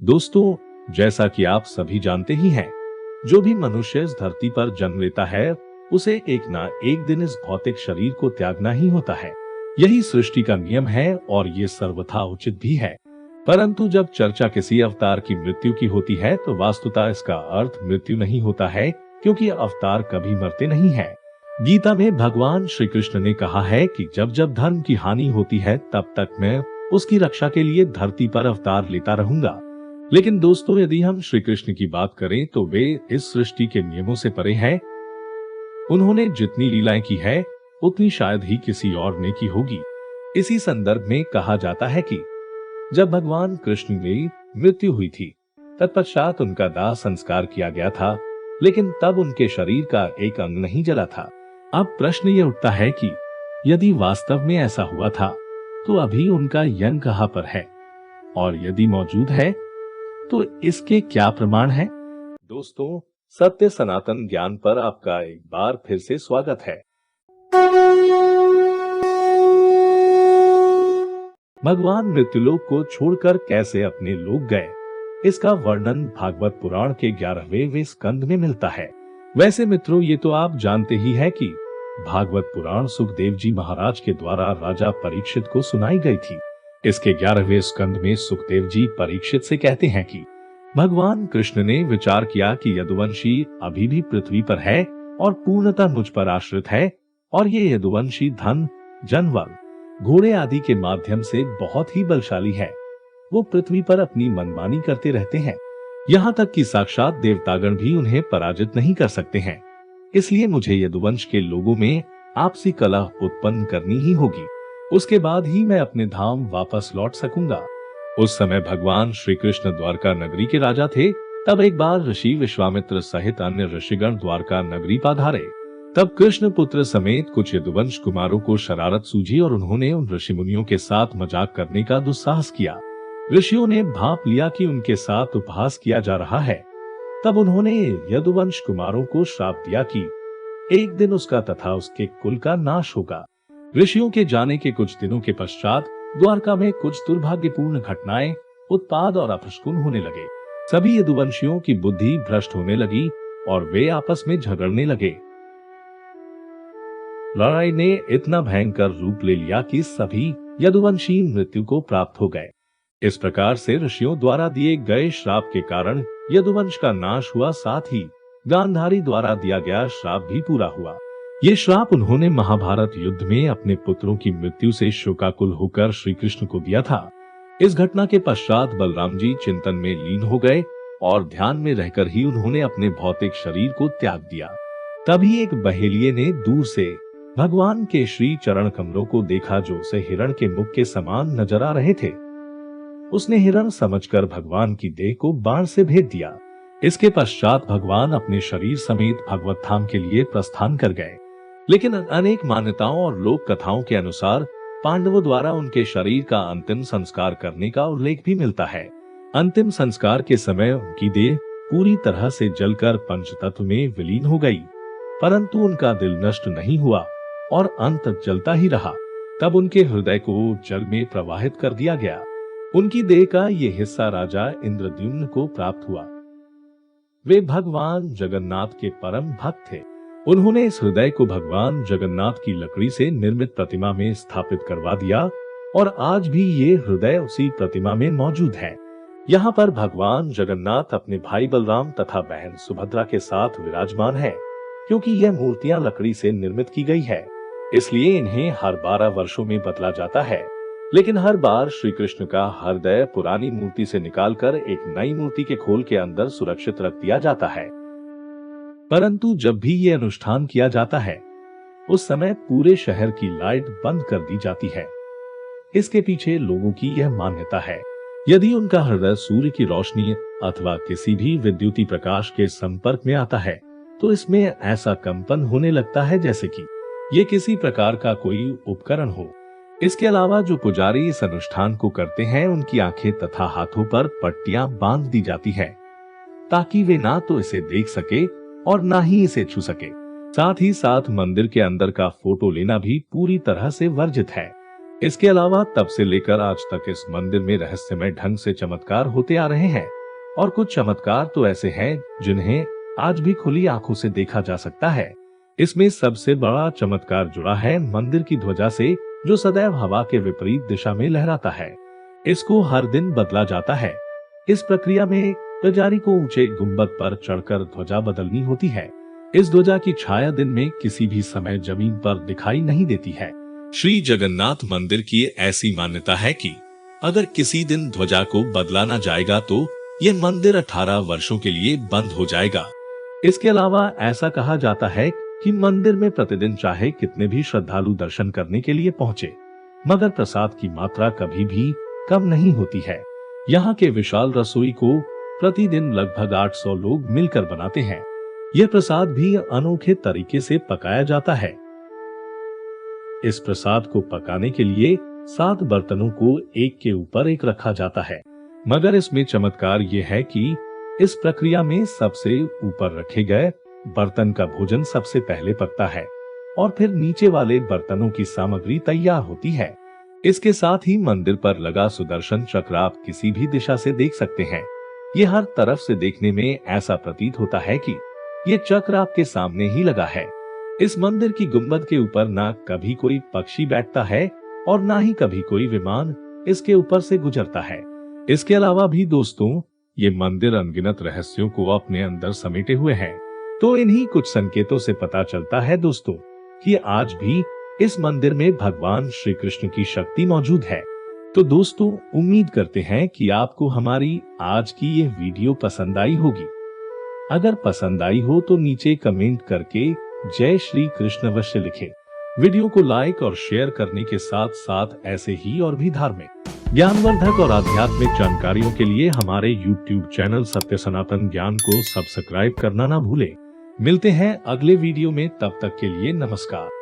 दोस्तों, जैसा कि आप सभी जानते ही हैं, जो भी मनुष्य इस धरती पर जन्म लेता है उसे एक ना एक दिन इस भौतिक शरीर को त्यागना ही होता है। यही सृष्टि का नियम है और ये सर्वथा उचित भी है। परंतु जब चर्चा किसी अवतार की मृत्यु की होती है तो वास्तुतः इसका अर्थ मृत्यु नहीं होता है, क्योंकि अवतार कभी मरते नहीं है। गीता में भगवान श्री कृष्ण ने कहा है कि जब जब धर्म की हानि होती है तब तक मैं उसकी रक्षा के लिए धरती पर अवतार लेता रहूंगा। लेकिन दोस्तों, यदि हम श्री कृष्ण की बात करें तो वे इस सृष्टि के नियमों से परे हैं। उन्होंने जितनी लीलाएं की है उतनी शायद ही किसी और ने की होगी। इसी संदर्भ में कहा जाता है कि जब भगवान कृष्ण की मृत्यु हुई थी तत्पश्चात उनका दाह संस्कार किया गया था, लेकिन तब उनके शरीर का एक अंग नहीं जला था। अब प्रश्न ये उठता है कि यदि वास्तव में ऐसा हुआ था तो अभी उनका यंग कहां पर है, और यदि मौजूद है तो इसके क्या प्रमाण है। दोस्तों, सत्य सनातन ज्ञान पर आपका एक बार फिर से स्वागत है। भगवान मृत्युलोक को छोड़कर कैसे अपने लोक गए, इसका वर्णन भागवत पुराण के 11वें स्कंद में मिलता है। वैसे मित्रों, ये तो आप जानते ही है कि भागवत पुराण सुखदेव जी महाराज के द्वारा राजा परीक्षित को सुनाई गई थी। इसके 11वें स्कंद में सुखदेव जी परीक्षित से कहते हैं कि भगवान कृष्ण ने विचार किया कि यदुवंशी अभी भी पृथ्वी पर है और पूर्णतः मुझ पर आश्रित है, और ये यदुवंशी धन, जनबल, घोड़े आदि के माध्यम से बहुत ही बलशाली है। वो पृथ्वी पर अपनी मनमानी करते रहते हैं, यहाँ तक कि साक्षात देवतागण भी उन्हें पराजित नहीं कर सकते हैं। इसलिए मुझे यदुवंश के लोगों में आपसी कलह उत्पन्न करनी ही होगी। उसके बाद ही मैं अपने धाम वापस लौट सकूंगा। उस समय भगवान श्री कृष्ण द्वारका नगरी के राजा थे। तब एक बार ऋषि विश्वामित्र सहित अन्य ऋषिगण द्वारका नगरी पधारे। तब कृष्ण पुत्र समेत कुछ यदुवंश कुमारों को शरारत सूझी और उन्होंने उन ऋषि मुनियों के साथ मजाक करने का दुस्साहस किया। ऋषियों ने भांप लिया कि उनके साथ उपहास किया जा रहा है। तब उन्होंने यदुवंश कुमारों को श्राप दिया कि एक दिन उसका तथा उसके कुल का नाश होगा। ऋषियों के जाने के कुछ दिनों के पश्चात द्वारका में कुछ दुर्भाग्यपूर्ण घटनाएं उत्पाद और अपशकुन होने लगे। सभी यदुवंशियों की बुद्धि भ्रष्ट होने लगी और वे आपस में झगड़ने लगे। लड़ाई ने इतना भयंकर रूप ले लिया कि सभी यदुवंशी मृत्यु को प्राप्त हो गए। इस प्रकार से ऋषियों द्वारा दिए गए श्राप के कारण यदुवंश का नाश हुआ, साथ ही गांधारी द्वारा दिया गया श्राप भी पूरा हुआ। ये श्राप उन्होंने महाभारत युद्ध में अपने पुत्रों की मृत्यु से शोकाकुल होकर श्री कृष्ण को दिया था। इस घटना के पश्चात बलराम जी चिंतन में लीन हो गए और ध्यान में रहकर ही उन्होंने अपने भौतिक शरीर को त्याग दिया। तभी एक बहेलिये ने दूर से भगवान के श्री चरण कमलों को देखा, जो उसे हिरण के मुख के समान नजर आ रहे थे। उसने हिरण समझकर भगवान की देह को बाण से भेद दिया। इसके पश्चात भगवान अपने शरीर समेत भगवत धाम के लिए प्रस्थान कर गए। लेकिन अनेक मान्यताओं और लोक कथाओं के अनुसार पांडवों द्वारा उनके शरीर का अंतिम संस्कार करने का उल्लेख भी मिलता है। अंतिम संस्कार के समय उनकी देह पूरी तरह से जलकर पंचतत्व में विलीन हो गई, परंतु उनका दिल नष्ट नहीं हुआ और अंत तक जलता ही रहा। तब उनके हृदय को जल में प्रवाहित कर दिया गया। उनकी देह का ये हिस्सा राजा इंद्रद्युम्न को प्राप्त हुआ। वे भगवान जगन्नाथ के परम भक्त थे। उन्होंने इस हृदय को भगवान जगन्नाथ की लकड़ी से निर्मित प्रतिमा में स्थापित करवा दिया और आज भी ये हृदय उसी प्रतिमा में मौजूद है। यहाँ पर भगवान जगन्नाथ अपने भाई बलराम तथा बहन सुभद्रा के साथ विराजमान है। क्योंकि यह मूर्तियां लकड़ी से निर्मित की गई है, इसलिए इन्हें हर 12 वर्षों में बदला जाता है। लेकिन हर बार श्री कृष्ण का हृदय पुरानी मूर्ति से निकालकर एक नई मूर्ति के खोल के अंदर सुरक्षित रख दिया जाता है। परंतु जब भी ये अनुष्ठान किया जाता है उस समय पूरे शहर की लाइट बंद कर दी जाती है। इसके पीछे लोगों की यह मान्यता है, यदि उनका हृदय सूर्य की रोशनी अथवा किसी भी विद्युतीय प्रकाश के संपर्क में आता है तो इसमें ऐसा कंपन होने लगता है जैसे कि ये किसी प्रकार का कोई उपकरण हो। इसके अलावा जो पुजारी इस अनुष्ठान को करते हैं उनकी आंखें तथा हाथों पर पट्टियां बांध दी जाती है ताकि वे ना तो इसे देख सके और ना ही इसे छू सके। साथ ही साथ मंदिर के अंदर का फोटो लेना भी पूरी तरह से वर्जित है। इसके अलावा तब से लेकर आज तक इस मंदिर में रहस्यमय ढंग से चमत्कार होते आ रहे हैं। और कुछ चमत्कार तो ऐसे हैं जिन्हें आज भी खुली आंखों से देखा जा सकता है। इसमें सबसे बड़ा चमत्कार जुड़ा है मंदिर की ध्वजा से, जो सदैव हवा के विपरीत दिशा में लहराता है। इसको हर दिन बदला जाता है। इस प्रक्रिया में पुजारी को ऊंचे गुंबद पर चढ़कर ध्वजा बदलनी होती है। इस ध्वजा की छाया दिन में किसी भी समय जमीन पर दिखाई नहीं देती है। श्री जगन्नाथ मंदिर की ऐसी मान्यता है कि अगर किसी दिन ध्वजा को बदला न जाएगा तो ये मंदिर 18 वर्षों के लिए बंद हो जाएगा। इसके अलावा ऐसा कहा जाता है कि मंदिर में प्रतिदिन चाहे कितने भी श्रद्धालु दर्शन करने के लिए पहुंचे, मगर प्रसाद की मात्रा कभी भी कम नहीं होती है। यहाँ के विशाल रसोई को प्रतिदिन लगभग 800 लोग मिलकर बनाते हैं। यह प्रसाद भी अनोखे तरीके से पकाया जाता है। इस प्रसाद को पकाने के लिए 7 बर्तनों को एक के ऊपर एक रखा जाता है, मगर इसमें चमत्कार ये है कि इस प्रक्रिया में सबसे ऊपर रखे गए बर्तन का भोजन सबसे पहले पकता है और फिर नीचे वाले बर्तनों की सामग्री तैयार होती है। इसके साथ ही मंदिर पर लगा सुदर्शन चक्र आप किसी भी दिशा से देख सकते हैं। ये हर तरफ से देखने में ऐसा प्रतीत होता है कि ये चक्र आपके सामने ही लगा है। इस मंदिर की गुंबद के ऊपर ना कभी कोई पक्षी बैठता है और ना ही कभी कोई विमान इसके ऊपर से गुजरता है। इसके अलावा भी दोस्तों, ये मंदिर अनगिनत रहस्यों को अपने अंदर समेटे हुए है। तो इन्हीं कुछ संकेतों से पता चलता है दोस्तों कि आज भी इस मंदिर में भगवान श्री कृष्ण की शक्ति मौजूद है। तो दोस्तों, उम्मीद करते हैं कि आपको हमारी आज की ये वीडियो पसंद आई होगी। अगर पसंद आई हो तो नीचे कमेंट करके जय श्री कृष्ण अवश्य लिखें। वीडियो को लाइक और शेयर करने के साथ साथ ऐसे ही और भी धार्मिक, ज्ञानवर्धक और आध्यात्मिक जानकारियों के लिए हमारे YouTube चैनल सत्य सनातन ज्ञान को सब्सक्राइब करना ना भूलें। मिलते हैं अगले वीडियो में, तब तक के लिए नमस्कार।